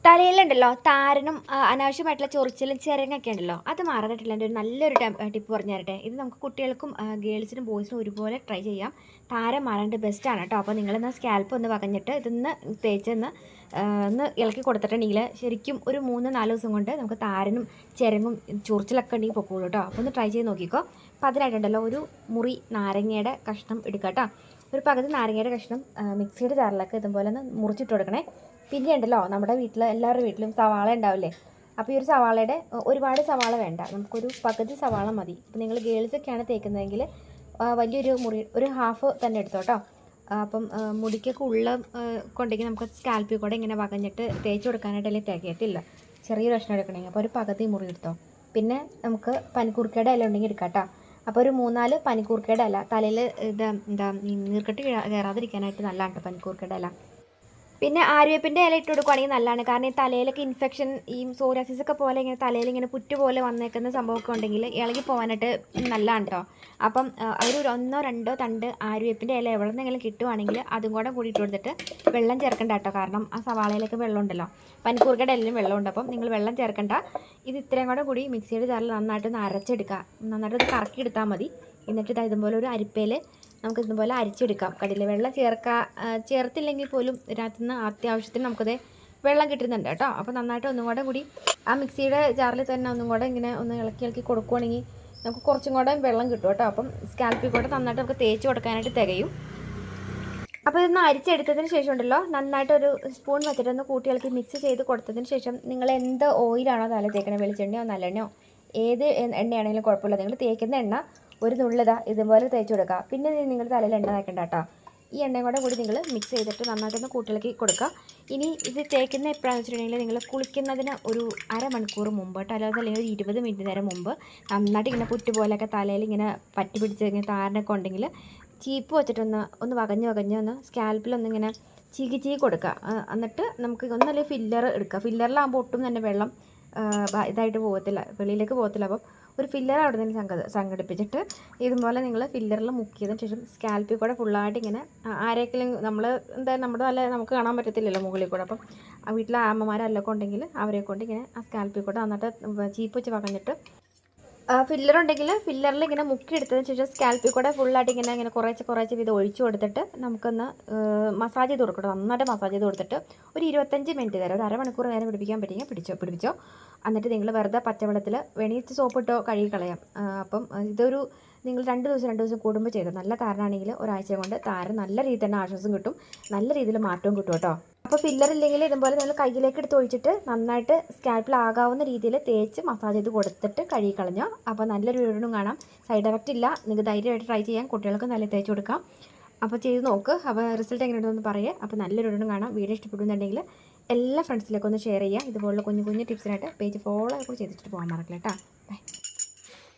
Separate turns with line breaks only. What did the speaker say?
തലയിലുണ്ടല്ലോ താരനും അനാവശ്യമായിട്ടുള്ള ചൊറിച്ചിലും ചിരങ്ങൊക്കെ ഉണ്ടല്ലോ അത് മാറാനായിട്ടുള്ള എൻ്റെ ഒരു നല്ലൊരു ടിപ്പ് പറഞ്ഞു തരട്ടെ. ഇത് നമുക്ക് കുട്ടികൾക്കും ഗേൾസിനും ബോയ്സിനും ഒരുപോലെ ട്രൈ ചെയ്യാം. താരം മാറാണ്ട് ബെസ്റ്റാണ് കേട്ടോ. അപ്പോൾ നിങ്ങളിന്ന് സ്കാൽപ്പ് ഒന്ന് വകഞ്ഞിട്ട് ഇതൊന്ന് തേച്ചൊന്ന് ഒന്ന് ഇളക്കി കൊടുത്തിട്ടുണ്ടെങ്കിൽ ശരിക്കും ഒരു 3-4 ദിവസം കൊണ്ട് നമുക്ക് താരനും ചിരങ്ങും ചൊറിച്ചിലൊക്കെ ഉണ്ടെങ്കിൽ പൊക്കോളൂ കേട്ടോ. അപ്പോൾ ഒന്ന് ട്രൈ ചെയ്ത് നോക്കിക്കോ. അപ്പോൾ അതിനായിട്ടുണ്ടല്ലോ ഒരു മുറി നാരങ്ങയുടെ കഷ്ണം എടുക്കുക കേട്ടോ. ഒരു പകുതി നാരങ്ങയുടെ കഷ്ണം മിക്സിയുടെ ജാറിലൊക്കെ ഇതുപോലെ ഒന്ന് മുറിച്ചിട്ട് കൊടുക്കണേ. പിന്നെ ഉണ്ടല്ലോ നമ്മുടെ വീട്ടിൽ എല്ലാവരുടെ വീട്ടിലും സവാള ഉണ്ടാവില്ലേ. അപ്പോൾ ഈ ഒരു സവാളയുടെ ഒരുപാട് സവാള വേണ്ട, നമുക്കൊരു പകുതി സവാള മതി. ഇപ്പോൾ നിങ്ങൾ ഗേൾസൊക്കെയാണ് തേക്കുന്നതെങ്കിൽ വലിയൊരു മുറി ഒരു ഹാഫ് തന്നെ എടുത്തോട്ടോ. അപ്പം മുടിക്കൊക്കെ ഉള്ള കൊണ്ടെങ്കിൽ നമുക്ക് സ്കാൽപ്പിൽ കൂടെ ഇങ്ങനെ വകഞ്ഞിട്ട് തേച്ച് കൊടുക്കാനായിട്ടല്ലേ തികയത്തില്ല. ചെറിയൊരു കഷ്ണം എടുക്കണമെങ്കിൽ അപ്പോൾ ഒരു പകുതി മുറി എടുത്തോ. പിന്നെ നമുക്ക് പനിക്കൂർക്കയുടെ ഇല ഉണ്ടെങ്കിൽ എടുക്കാം കേട്ടോ. അപ്പോൾ ഒരു 3-4 പനിക്കൂർക്കയുടെ ഇല തലയിൽ എന്താ നീർക്കെട്ട് കയറാതിരിക്കാനായിട്ട് നല്ലതാണ് പനിക്കൂർക്കയുടെ ഇല. പിന്നെ ആര്യവേപ്പിൻ്റെ ഇല ഇട്ട് കൊടുക്കുകയാണെങ്കിൽ നല്ലതാണ്. കാരണം ഈ തലയിലൊക്കെ ഇൻഫെക്ഷൻ ഈ സോറിയാസിസ് ഒക്കെ പോലെ ഇങ്ങനെ തലയിൽ ഇങ്ങനെ പുറ്റ് പോലെ വന്നേക്കുന്ന സംഭവമൊക്കെ ഉണ്ടെങ്കിൽ ഇളകി പോകാനായിട്ട് നല്ലതാണ് കേട്ടോ. അപ്പം ഒരു 1-2 തണ്ട് ആര്യവേപ്പിൻ്റെ ഇല എവിടെ നിന്നെങ്കിലും കിട്ടുവാണെങ്കിൽ അതും കൂടെ കൂടി ഇട്ട് കൊടുത്തിട്ട് വെള്ളം ചേർക്കണ്ട കേട്ടോ. കാരണം ആ സവാളയിലൊക്കെ വെള്ളം ഉണ്ടല്ലോ, പനിക്കൂർക്കയുടെ എല്ലാം വെള്ളമുണ്ട്. അപ്പം നിങ്ങൾ വെള്ളം ചേർക്കണ്ട. ഇത് ഇത്രയും കൂടെ കൂടി മിക്സിയുടെ ജാറിൽ നന്നായിട്ടൊന്ന് അരച്ചെടുക്കുക. നന്നായിട്ടൊന്ന് കറക്കി എടുത്താൽ മതി. എന്നിട്ട് ഇതുപോലെ ഒരു അരിപ്പയിൽ നമുക്ക് ഇതുപോലെ അരിച്ചെടുക്കാം. കടിയിൽ വെള്ളം ചേർത്തില്ലെങ്കിൽ പോലും ഇതിനകത്തുനിന്ന് അത്യാവശ്യത്തിന് നമുക്കത് വെള്ളം കിട്ടുന്നുണ്ട് കേട്ടോ. അപ്പോൾ നന്നായിട്ട് ഒന്നും കൂടെ കൂടി ആ മിക്സിയുടെ ജാറിൽ തന്നെ ഒന്നും കൂടെ ഇങ്ങനെ ഒന്ന് ഇളക്കി കൊടുക്കുകയാണെങ്കിൽ നമുക്ക് കുറച്ചും കൂടെ വെള്ളം കിട്ടും കേട്ടോ. അപ്പം സ്കാൽപ്പിൽ കൂടെ നന്നായിട്ട് നമുക്ക് തേച്ച് കൊടുക്കാനായിട്ട് തികയും. അപ്പോൾ ഇതൊന്ന് അരിച്ചെടുത്തതിന് ശേഷം ഉണ്ടല്ലോ നന്നായിട്ടൊരു സ്പൂൺ വെച്ചിട്ടൊന്ന് കൂട്ടി ഇളക്കി മിക്സ് ചെയ്ത് കൊടുത്തതിന് ശേഷം നിങ്ങൾ എന്ത് ഓയിലാണോ തല തേക്കണേ, വെളിച്ചെണ്ണയോ നല്ലെണ്ണയോ ഏത് എണ്ണയാണെങ്കിലും കുഴപ്പമില്ല. നിങ്ങൾ തേക്കുന്ന എണ്ണ ഒരു നുള്ളതാ ഇതുപോലെ തേച്ച് കൊടുക്കുക. പിന്നെ നിങ്ങൾ തലയിൽ എണ്ണ തേക്കണ്ട കേട്ടോ. ഈ എണ്ണയും കൂടി നിങ്ങൾ മിക്സ് ചെയ്തിട്ട് നന്നായിട്ടൊന്ന് കൂട്ടിളക്കി കൊടുക്കുക. ഇനി ഇത് തേക്കുന്ന എപ്പോഴാണെന്ന് വെച്ചിട്ടുണ്ടെങ്കിൽ നിങ്ങൾ കുളിക്കുന്നതിന് ഒരു അരമണിക്കൂർ മുമ്പ് കേട്ടോ, അല്ലാതെ അല്ലെങ്കിൽ ഒരു 20 മിനിറ്റ് നേരം മുമ്പ് നന്നായിട്ട് ഇങ്ങനെ പുറ്റ് പോലെയൊക്കെ തലയിൽ ഇങ്ങനെ പറ്റി പിടിച്ച് ഇങ്ങനെ താരനൊക്കെ ഉണ്ടെങ്കിൽ ചീപ്പ് വെച്ചിട്ടൊന്ന് വകഞ്ഞ് ഒന്ന് സ്കാൽപ്പിലൊന്നിങ്ങനെ ചീകി കൊടുക്കുക. എന്നിട്ട് നമുക്ക് ഒന്നല്ലെങ്കിൽ ഫില്ലർ എടുക്കുക. ഫില്ലറിലാകുമ്പോൾ ഒട്ടും തന്നെ വെള്ളം ഇതായിട്ട് പോകത്തില്ല, വെളിയിലേക്ക് പോകത്തില്ല. അപ്പം ഒരു ഫില്ലർ അവിടെ നിന്ന് സംഘടിപ്പിച്ചിട്ട് ഇതുപോലെ നിങ്ങൾ ഫില്ലറിൽ മുക്കിയതിന് ശേഷം സ്കാൽപ്പിൽ കൂടെ ഫുള്ളായിട്ട് ഇങ്ങനെ ആരെങ്കിലും നമ്മൾ എന്തായാലും നമ്മുടെ നല്ല നമുക്ക് കാണാൻ പറ്റത്തില്ലല്ലോ മുകളിൽ കൂടെ. അപ്പം ആ വീട്ടിലെ അമ്മമാരെല്ലാം ഉണ്ടെങ്കിൽ അവരെ കൊണ്ട് ഇങ്ങനെ ആ സ്കാൽപ്പിൽ കൂടെ നന്നിട്ട് ചീപ്പ് വെച്ച് വകഞ്ഞിട്ട് ഫില്ലർ ഉണ്ടെങ്കിൽ ഫില്ലറിൽ ഇങ്ങനെ മുക്കിയെടുത്തതിന് ശേഷം സ്കാൽപ്പിൽ കൂടെ ഫുള്ളായിട്ട് ഇങ്ങനെ കുറേശ്ശെ ഇത് ഒഴിച്ചു കൊടുത്തിട്ട് നമുക്കൊന്ന് മസാജ് ചെയ്ത് കൊടുക്കണം. നന്നായിട്ട് മസാജ് ചെയ്ത് കൊടുത്തിട്ട് ഒരു 25 മിനിറ്റ് നേരം, ഒരു അരമണിക്കൂർ നേരം പിടിപ്പിക്കാൻ പറ്റിയെങ്കിൽ പിടിപ്പിച്ചോ. എന്നിട്ട് നിങ്ങൾ വെറുതെ പച്ചവെള്ളത്തിൽ വെണിയിച്ച് സോപ്പിട്ടോ കഴുകി കളയാം. അപ്പം ഇതൊരു നിങ്ങൾ 2 ദിവസം കൂടുമ്പോൾ ചെയ്തോ. നല്ല താരനാണെങ്കിൽ ഒരാഴ്ച കൊണ്ട് താരൻ നല്ല രീതിയിൽ തന്നെ ആശ്വാസം കിട്ടും, നല്ല രീതിയിൽ മാറ്റവും കിട്ടും കേട്ടോ. അപ്പോൾ ഫില്ലർ ഇല്ലെങ്കിൽ ഇതുപോലെ നിങ്ങൾ കയ്യിലേക്ക് എടുത്ത് ഒഴിച്ചിട്ട് നന്നായിട്ട് സ്കാൽപ്പിലാകാവുന്ന രീതിയിൽ തേച്ച് മസാജ് ചെയ്ത് കൊടുത്തിട്ട് കഴുകി കളഞ്ഞോ. അപ്പോൾ നല്ലൊരു വീഡിയോ കാണാം. സൈഡ് എഫക്റ്റ് ഇല്ല, നിങ്ങൾക്ക് ധൈര്യമായിട്ട് ട്രൈ ചെയ്യാം. കുട്ടികൾക്ക് നല്ല തേച്ച് കൊടുക്കാം. അപ്പോൾ ചെയ്ത് നോക്ക്. അപ്പോൾ റിസൾട്ട് എങ്ങനെയുണ്ടെന്ന് പറയുക. അപ്പോൾ നല്ലൊരു വീഡിയോ കാണാം. വീഡിയോ ഇഷ്ടപ്പെടുന്നുണ്ടെങ്കിൽ എല്ലാ ഫ്രണ്ട്സിലേക്കും ഒന്ന് ഷെയർ ചെയ്യുക. ഇതുപോലുള്ള കുഞ്ഞു ടിപ്സിനായിട്ട് പേജ് ഫോളോ ഒക്കെ ചെയ്തിട്ട് പോകാൻ മറക്കില്ല കേട്ടോ. ബൈ.